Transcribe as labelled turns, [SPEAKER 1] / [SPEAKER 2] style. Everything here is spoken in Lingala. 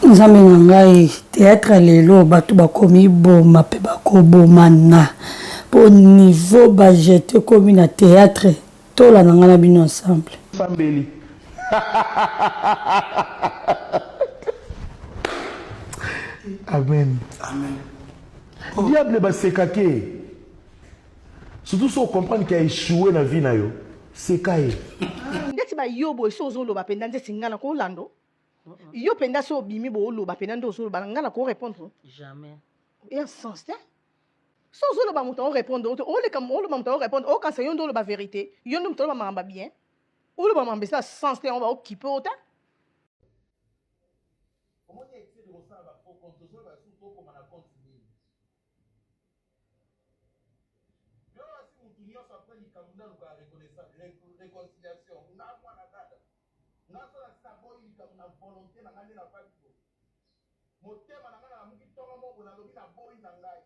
[SPEAKER 1] nzambe na ngai théâtre lelo bato bakomi boma pe bakobomana po niveau budget komi na théâtre tola na ngana bino ensemble
[SPEAKER 2] Fambeli. Amen.
[SPEAKER 3] Amen.
[SPEAKER 2] Diable ba sekake. Surtout si on comprend qu'il a échoué dans la vie na yo. Sekaye.
[SPEAKER 4] Ndeti ba yobo so zo lo ba penda ndeti ngana ko lando. Yo penda so bimi bo lo ba penda ndo so ba ngana ko répondre.
[SPEAKER 5] Jamais.
[SPEAKER 4] Et en sens là. So zo lo ba muta répondre. O le kam o lo ba muta répondre. O quand c'est yo ndo lo ba vérité. Yo ndo muta lo ba mamba bien. O lo ba mamba ça sens là on va occuper autant.
[SPEAKER 2] Comment tu essaies de ressentir la faux compte so ba surtout comme on a continué. Yo asi mutu nyo so après likamunda lo ka reconnaissance réconciliation. Na mwana dada. Na so la sabo likamuna volonté na ngane na pas. Motema na ngana na muki tonga mo na lobi na boyi na ngai.